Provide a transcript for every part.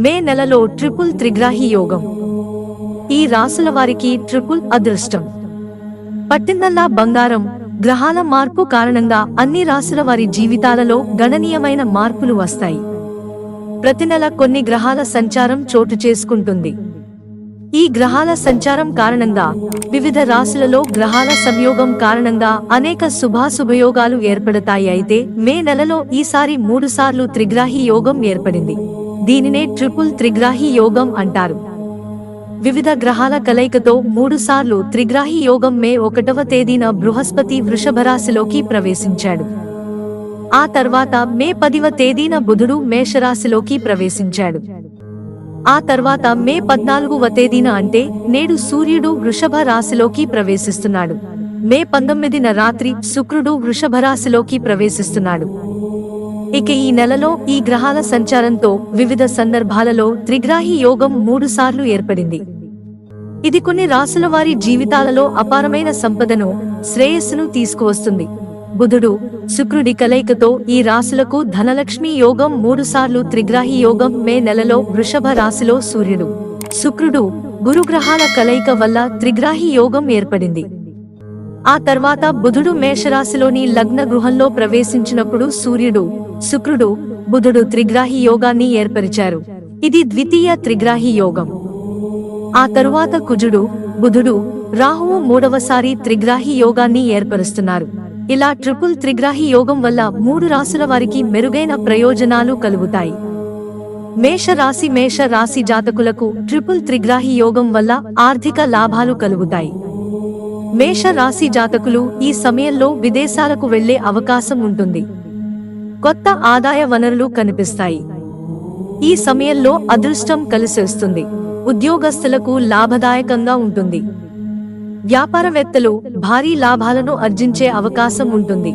మే నెలలో ట్రిపుల్ త్రిగ్రాహి యోగం. ఈ రాసుల వారికి ట్రిపుల్ అదృష్టం. పట్టిందల్లా బంగారం. గ్రహాల మార్పు కారణంగా అన్ని రాసుల వారి జీవితాలలో గణనీయమైన మార్పులు వస్తాయి. ప్రతి నెల కొన్ని గ్రహాల సంచారం చోటు చేసుకుంటుంది. ఈ గ్రహాల సంచారం కారణంగా వివిధ రాశులలో గ్రహాల సంయోగం కారణంగా అనేక శుభాశుభయోగాలు ఏర్పడతాయి. అయితే మే నెలలో ఈసారి 3 సార్లు త్రిగ్రాహి యోగం ఏర్పడింది. దీనినే ట్రిపుల్ త్రిగ్రాహి యోగం అంటారు. వివిధ గ్రహాల కలయికతో 3 సార్లు త్రిగ్రాహి యోగం మే 1వ తేదీన బృహస్పతి వృషభ రాశిలోకి ప్రవేశించాడు. ఆ తర్వాత మే 10వ తేదీన బుధుడు మేషరాశిలోకి ప్రవేశించాడు. ఆ తర్వాత మే 14వ తేదీన అంటే నేడు సూర్యుడు వృషభ రాశిలోకి ప్రవేశిస్తున్నాడు. మే 19న రాత్రి శుక్రుడు వృషభ రాశిలోకి ప్రవేశిస్తున్నాడు. ఇక ఈ నెలలో ఈ గ్రహాల సంచారంతో వివిధ సందర్భాలలో త్రిగ్రాహి యోగం 3 సార్లు ఏర్పడింది. ఇది కొన్ని రాశుల వారి జీవితాలలో అపారమైన సంపదను, శ్రేయస్సును తీసుకువస్తుంది. బుధుడు, శుక్రుడి కలయికతో ఈ రాశులకు ధనలక్ష్మి యోగం 3 సార్లు త్రిగ్రాహి యోగం మే నెలలో వృషభ రాశిలో సూర్యుడు, శుక్రుడు, గురుగ్రహాల కలయిక వల్ల త్రిగ్రాహి యోగం ఏర్పడింది. ఆ తర్వాత బుధుడు మేషరాశిలోని లగ్న గృహంలో ప్రవేశించినప్పుడు సూర్యుడు, శుక్రుడు, బుధుడు త్రిగ్రాహి యోగాన్ని ఏర్పరిచారు. ఇది ద్వితీయ త్రిగ్రాహి యోగం. ఆ తరువాత కుజుడు, బుధుడు, రాహువు 3వసారి త్రిగ్రాహి యోగాన్ని ఏర్పరుస్తున్నారు. ఇలా ట్రిపుల్ త్రిగ్రాహి యోగం వల్ల 3 రాశుల వారికి మెరుగైన ప్రయోజనాలు కలుగుతాయి. మేష రాశి జాతకులకు ట్రిపుల్ త్రిగ్రాహి యోగం వల్ల ఆర్థిక లాభాలు కలుగుతాయి. మేష రాశి జాతకులు ఈ సమయంలో విదేశాలకు వెళ్లే అవకాశం ఉంటుంది. కొత్త ఆదాయ వనరులు కనిపిస్తాయి. ఈ సమయంలో అదృష్టం కలిసొస్తుంది. ఉద్యోగస్తులకు లాభదాయకంగా ఉంటుంది. వ్యాపారవేత్తలు భారీ లాభాలను ఆర్జించే అవకాశం ఉంటుంది.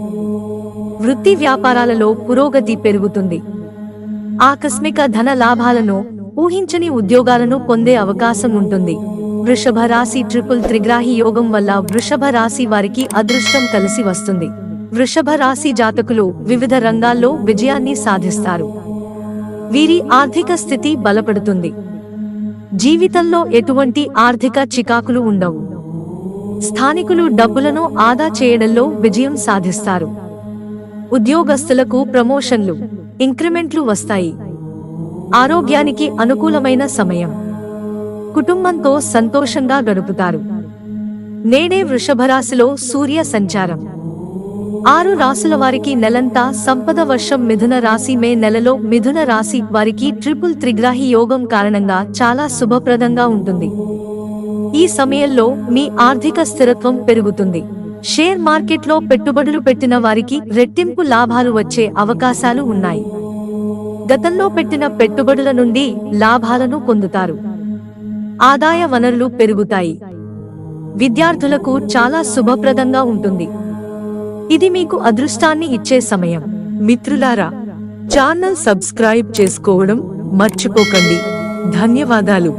వృత్తి వ్యాపారాలలో పురోగతి పెరుగుతుంది. ఆకస్మిక ధన లాభాలను, ఊహించని ఉద్యోగాలను పొందే అవకాశం ఉంటుంది. వృషభ రాశి ట్రిపుల్ త్రిగ్రాహి యోగం వల్ల వృషభ రాశి వారికి అదృష్టం కలిసి వస్తుంది. వృషభ రాశి జాతకులు వివిధ రంగాల్లో విజయాన్ని సాధిస్తారు. వీరి ఆర్థిక స్థితి బలపడుతుంది. జీవితంలో ఎటువంటి ఆర్థిక చికాకులు ఉండవు. స్థానికులు డబ్బులను ఆదా చేయడంలో విజయం సాధిస్తారు. ఉద్యోగస్తులకు ప్రమోషన్లు, ఇంక్రిమెంట్లు వస్తాయి. ఆరోగ్యానికి అనుకూలమైన సమయం. కుటుంబంతో సంతోషంగా గడుపుతారు. నేడే వృషభరాశిలో సూర్య సంచారం. 6 రాశుల వారికి నెలంతా సంపద వర్షం. మిథున రాశి మే నెలలో మిథున రాశి వారికి ట్రిపుల్ త్రిగ్రాహి యోగం కారణంగా చాలా శుభప్రదంగా ఉంటుంది. ఈ సమయంలో మీ ఆర్థిక స్థిరత్వం పెరుగుతుంది. షేర్ మార్కెట్లో పెట్టుబడులు పెట్టిన వారికి రెట్టింపు లాభాలు వచ్చే అవకాశాలు ఉన్నాయి. గతంలో పెట్టిన పెట్టుబడుల నుండి లాభాలను పొందుతారు. ఆదాయ వనరులు పెరుగుతాయి. విద్యార్థులకు చాలా శుభప్రదంగా ఉంటుంది. ఇది మీకు అదృష్టాన్ని ఇచ్చే సమయం. మిత్రులారా, ఛానల్ సబ్స్క్రైబ్ చేసుకోవడం మర్చిపోకండి. ధన్యవాదాలు.